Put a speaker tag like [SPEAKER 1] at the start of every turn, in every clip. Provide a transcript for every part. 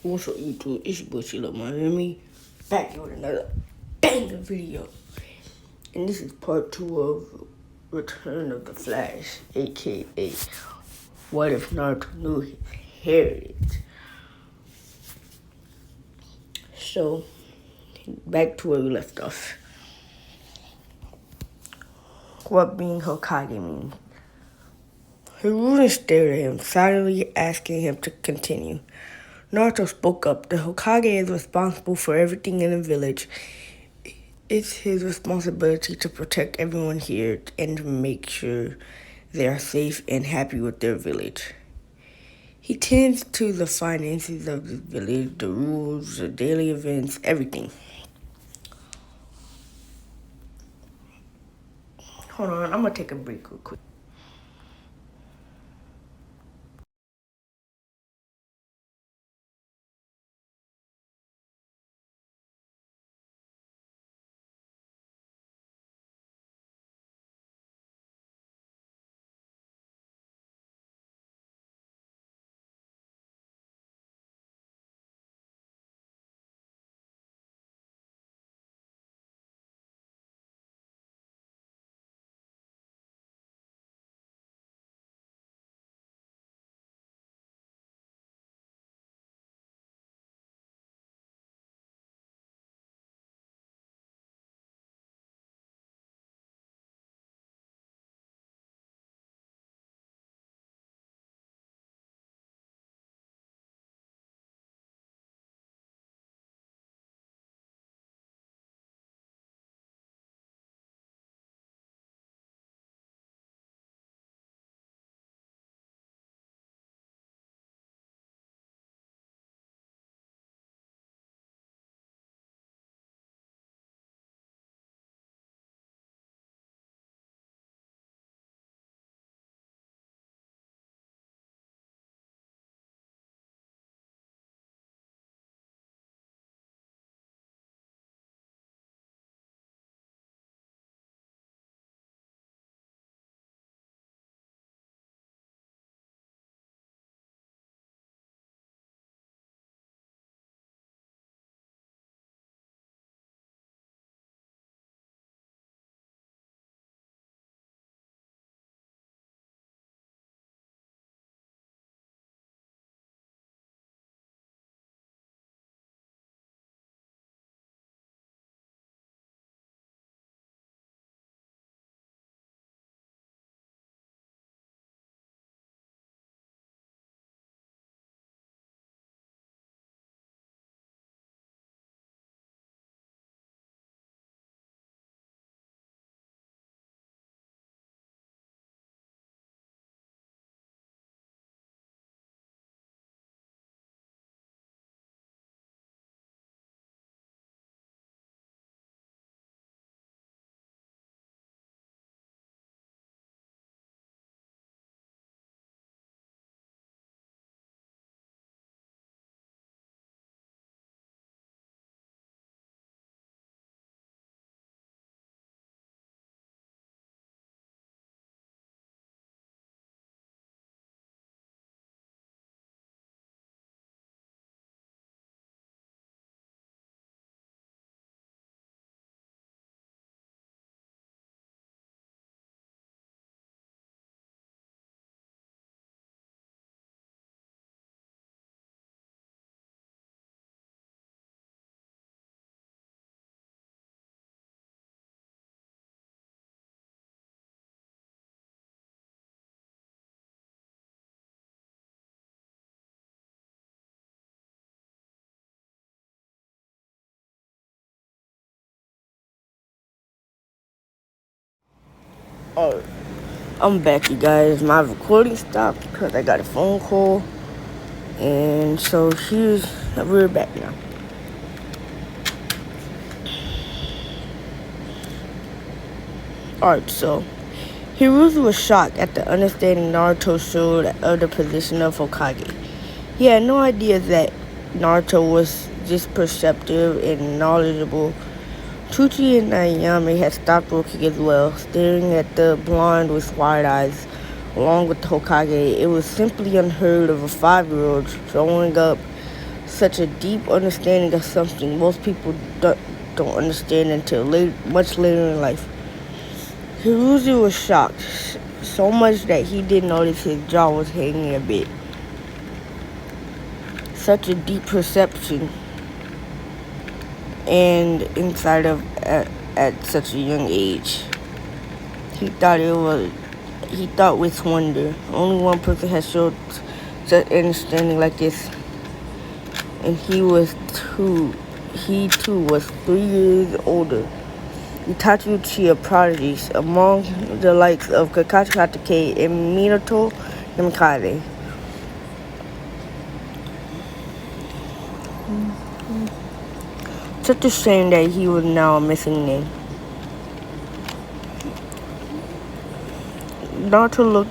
[SPEAKER 1] What's up, YouTube? It's your boy Sheila Miami, back here with another banger video. And this is part 2 of Return of the Flash, aka What If Naruto Knew His Heritage? So, back to where we left off. What being Hokage means. Hiruzen stared at him, silently asking him to continue. Naruto spoke up. The Hokage is responsible for everything in the village. It's his responsibility to protect everyone here and to make sure they are safe and happy with their village. He tends to the finances of the village, the rules, the daily events, everything. Hold on, I'm gonna take a break real quick. Oh, I'm back, you guys. My recording stopped because I got a phone call. And so we're back now. Alright, so Hiruzen was shocked at the understanding Naruto showed of the position of Hokage. He had no idea that Naruto was just perceptive and knowledgeable. Chuchi and Ayame had stopped working as well, staring at the blonde with wide eyes. Along with Hokage, it was simply unheard of a 5-year-old showing up such a deep understanding of something most people don't understand until much later in life. Hiruzi was shocked, so much that he didn't notice his jaw was hanging a bit. Such a deep perception and inside of at such a young age. He thought with wonder. Only one person has showed such understanding like this, and he too was 3 years older. Itachi Uchiha prodigies among the likes of Kakashi Hatake and Minato Namikaze. Such a shame that he was now a missing name. Naruto looked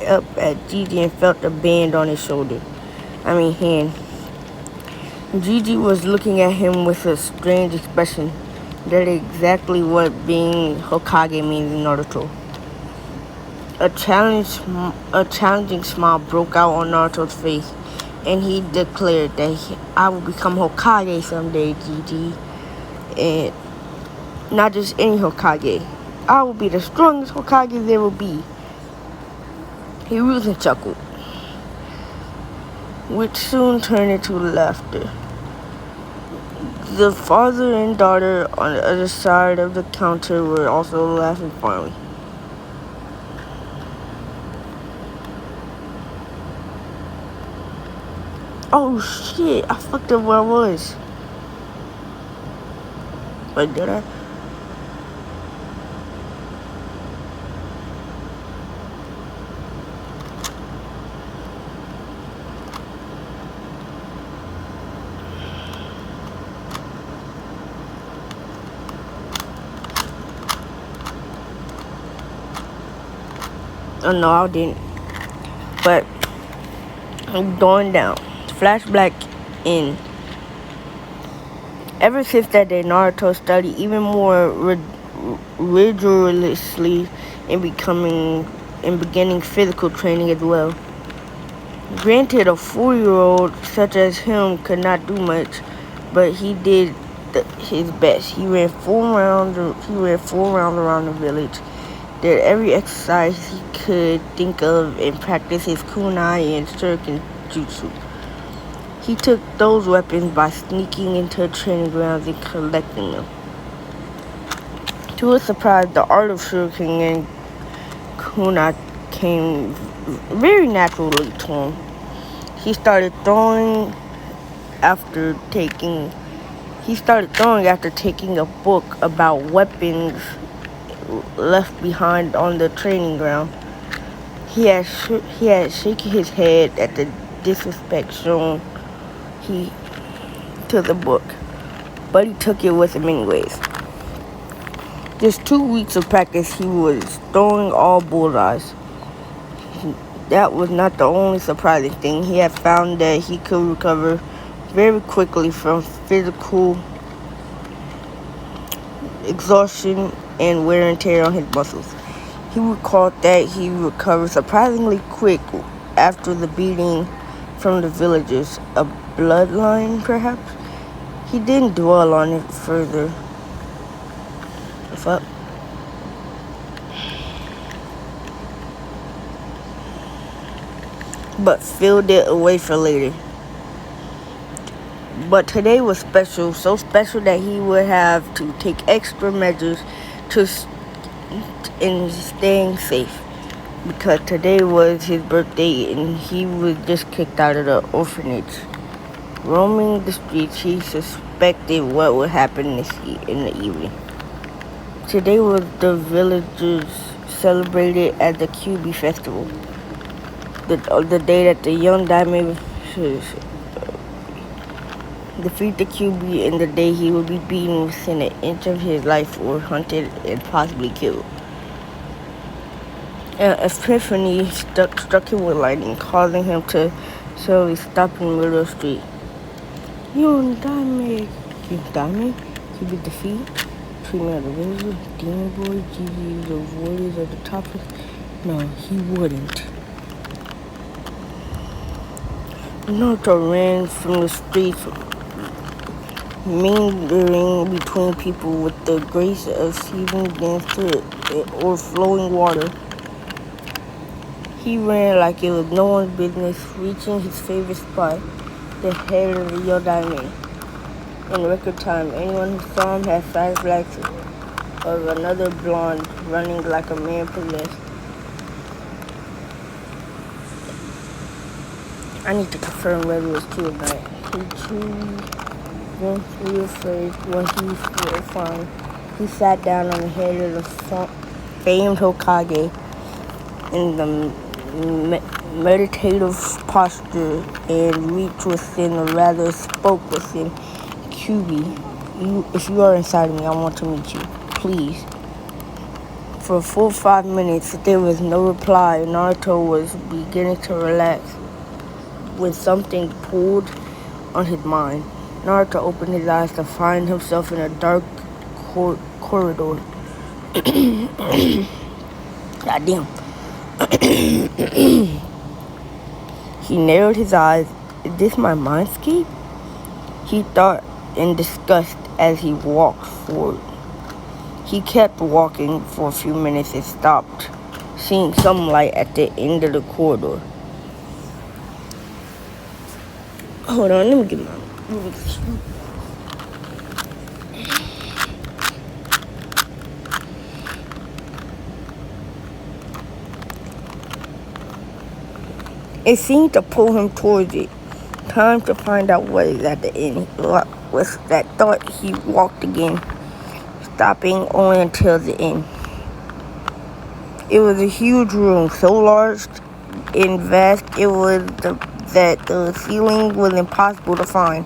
[SPEAKER 1] up at Gigi and felt a band on his hand. Gigi was looking at him with a strange expression. That is exactly what being Hokage means in Naruto. A challenging smile broke out on Naruto's face, and he declared that I will become Hokage someday, Gigi. And not just any Hokage. I will be the strongest Hokage there will be. Hiruzen chuckled, which soon turned into laughter. The father and daughter on the other side of the counter were also laughing finally. Oh shit, I fucked up where I was. But did I? Oh no, I didn't. But I'm going down. Flashback in. Ever since that day, Naruto studied even more rigorously in beginning physical training as well. Granted, a 4-year-old such as him could not do much, but he did his best. He ran 4 rounds around the village, did every exercise he could think of, and practiced his kunai and shuriken jutsu. He took those weapons by sneaking into training grounds and collecting them. To his surprise, the art of shuriken and kunai came very naturally to him. He started throwing after taking a book about weapons left behind on the training ground. He had shaken his head at the disrespect shown to the book, but he took it with him anyways. Just 2 weeks of practice, he was throwing all bullseyes. That was not the only surprising thing. He had found that he could recover very quickly from physical exhaustion and wear and tear on his muscles. He recalled that he recovered surprisingly quick after the beating from the villagers, a bloodline perhaps. He didn't dwell on it further. But filed it away for later. But today was special, so special that he would have to take extra measures in staying safe, because today was his birthday and he was just kicked out of the orphanage. Roaming the streets, he suspected what would happen in the evening. Today was the villagers celebrated at the Kyuubi festival. The day that the young Daime defeat the Kyuubi, and the day he would be beaten within an inch of his life or hunted and possibly killed. An epiphany struck him with lightning, causing him to suddenly stop in the middle of the street. Young Daime could be defeated. Treatment of the villager, Demon Boy, Gigi, the warriors at the top of. No, he wouldn't. Naruto ran from the streets, meandering between people with the grace of seething dancer or flowing water. He ran like it was no one's business, reaching his favorite spot, the head of the Yodai. In record time, anyone who saw him had flashbacks of another blonde running like a man possessed. I need to confirm whether it was true or not. He too eventually afraid when he was fine. He sat down on the head of the famed Hokage in the meditative posture and reached within, or rather spoke within. Kyuubi, if you are inside of me, I want to meet you. Please. For a full 5 minutes, there was no reply. Naruto was beginning to relax with something pulled on his mind. Naruto opened his eyes to find himself in a dark corridor. Goddamn. He narrowed his eyes. Is this my mindscape? He thought in disgust as he walked forward. He kept walking for a few minutes and stopped, seeing some light at the end of the corridor. Hold on, let me get my Rubik's Cube. It seemed to pull him towards it. Time to find out what is at the end. With that thought, he walked again, stopping only until the end. It was a huge room, so large and vast that the ceiling was impossible to find.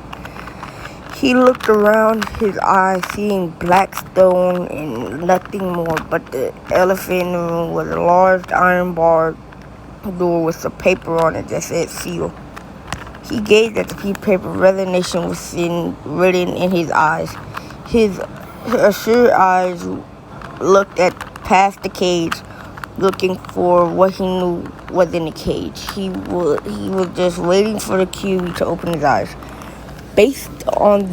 [SPEAKER 1] He looked around, his eyes seeing black stone and nothing more, but the elephant in the room was a large iron bar door with some paper on it that said seal. He gazed at the piece of paper. Resignation was written in his eyes. His assured eyes looked past the cage, looking for what he knew was in the cage. He was just waiting for the Kyuubi to open his eyes. Based on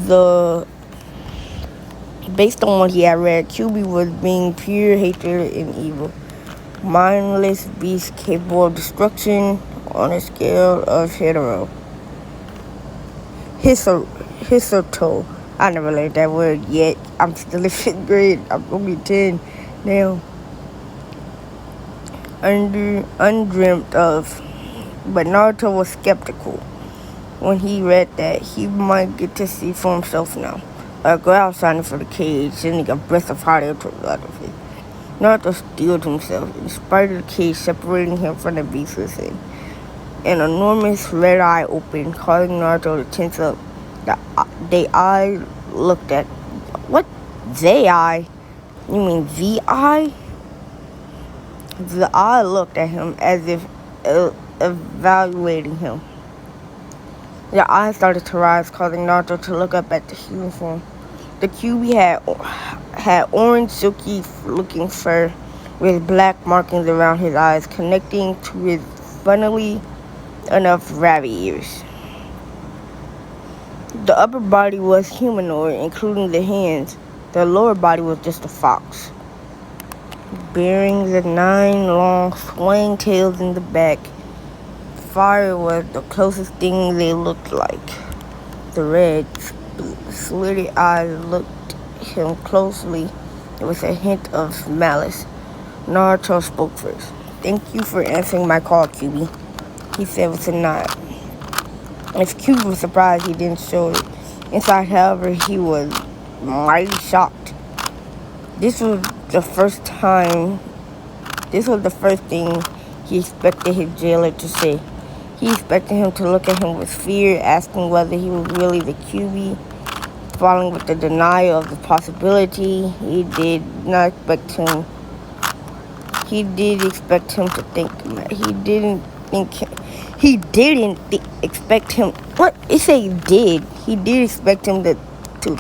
[SPEAKER 1] what he had read, Kyuubi was being pure hatred and evil. Mindless beast capable of destruction on a scale of hetero. Hisoto. I never learned that word yet. I'm still in 5th grade. I'm only 10 now. Undreamt of. But Naruto was skeptical. When he read that, he might get to see for himself now. A growl sounded for the cage, sending a breath of hot air out of it. Naruto steeled himself, in spite of the cage separating him from the beast within. An enormous red eye opened, causing Naruto to tense up. The eye looked at... What? The eye? You mean the eye? The eye looked at him as if evaluating him. The eye started to rise, causing Naruto to look up at the human form. The Kyuubi had orange, silky-looking fur with black markings around his eyes, connecting to his funnily enough rabbit ears. The upper body was humanoid, including the hands. The lower body was just a fox, bearing the 9 long swaying tails in the back. Fire was the closest thing they looked like. The red, slitty eyes looked him closely with a hint of malice. Naruto spoke first. Thank you for answering my call, Kyuubi, he said with a nod. If Kyuubi was surprised, he didn't show it. Inside, however, he was mighty shocked. This was the first thing he expected his jailer to say. He expected him to look at him with fear, asking whether he was really the Kyuubi, following with the denial of the possibility. He didn't expect him to think. He didn't expect him. What? It say he did. He did expect him to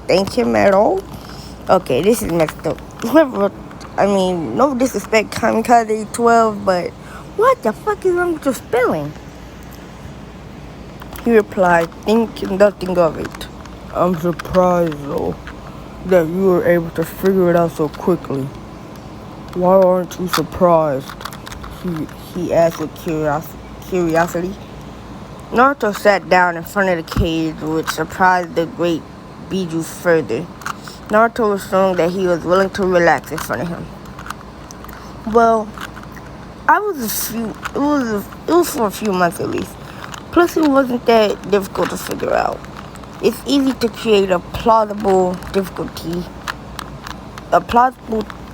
[SPEAKER 1] thank him at all? Okay, this is messed up. No disrespect, Kamikaze 12, but what the fuck is wrong with your spelling? He replied, thinking nothing of it. I'm surprised, though, that you were able to figure it out so quickly. Why aren't you surprised? He asked with curiosity. Naruto sat down in front of the cage, which surprised the great Biju further. Naruto was showing that he was willing to relax in front of him. Well, it was for a few months at least. Plus, it wasn't that difficult to figure out. It's easy to create a plausible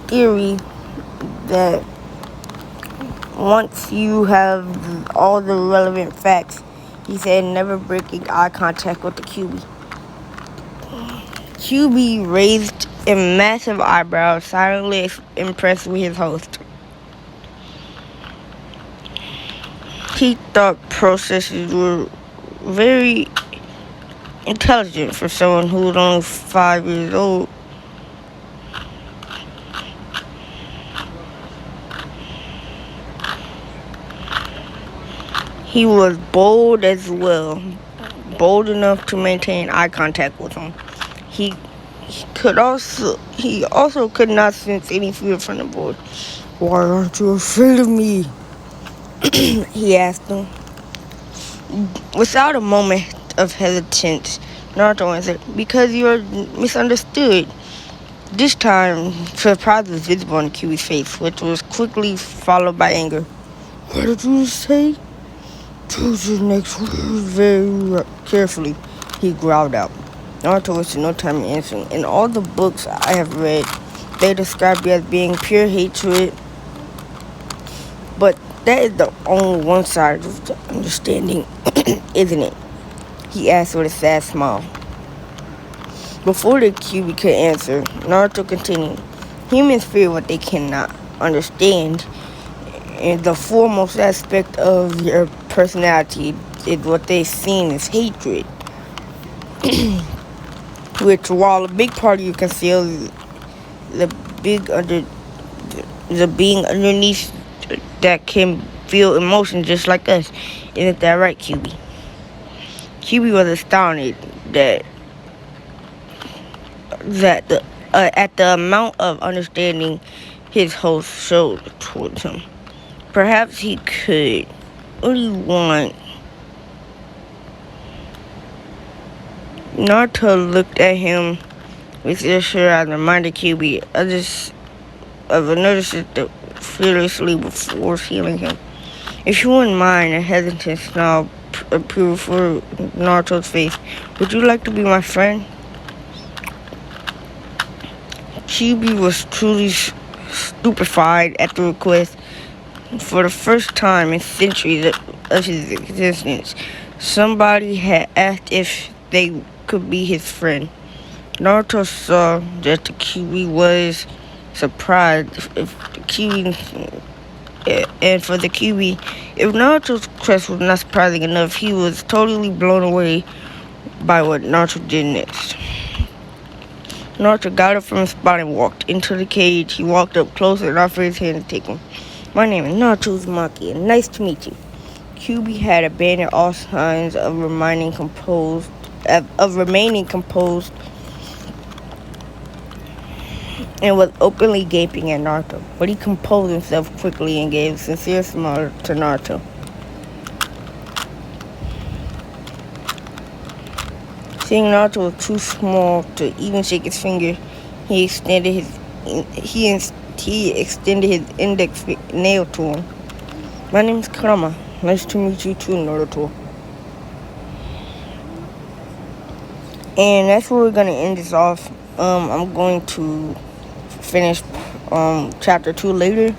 [SPEAKER 1] theory that once you have all the relevant facts, he said, never breaking eye contact with the QB. QB raised a massive eyebrow, silently impressed with his host. He thought processes were very intelligent for someone who was only 5 years old. He was bold as well, bold enough to maintain eye contact with him. He also could not sense any fear from the boy. Why aren't you afraid of me? He asked him. Without a moment of hesitance, Naruto answered, because you're misunderstood. This time, surprise was visible on Kiwi's face, which was quickly followed by anger. What did you say? Choose your next words very carefully, he growled out. Naruto wasted no time in answering. In all the books I have read, they describe you as being pure hatred, but that is the only one side of the understanding, isn't it? He asked with a sad smile. Before the QB could answer, Naruto continued. Humans fear what they cannot understand, and the foremost aspect of your personality is what they see as hatred. Which, while a big part of you conceals the being underneath that can feel emotions just like us. Isn't that right, QB? QB was astounded at the amount of understanding his host showed towards him. Perhaps he could only want. Naruto looked at him with gesture and reminded QB of another sister fearlessly before healing him. If you wouldn't mind, a hesitant smile appeared for Naruto's face. Would you like to be my friend? QB was truly stupefied at the request. For the first time in centuries of his existence, somebody had asked if they could be his friend. Naruto saw that the QB was surprised and for the QB, if Naruto's quest was not surprising enough, he was totally blown away by what Naruto did next. Naruto got up from his spot and walked into the cage. He walked up close and offered his hand to take him. My name is Naruto Uzumaki, and nice to meet you. QB had abandoned all signs of remaining composed, and was openly gaping at Naruto. But he composed himself quickly and gave a sincere smile to Naruto. Seeing Naruto was too small to even shake his finger, he extended his index nail to him. My name is Kurama. Nice to meet you too, Naruto. And that's where we're going to end this off. I'm going to finish chapter 2 later.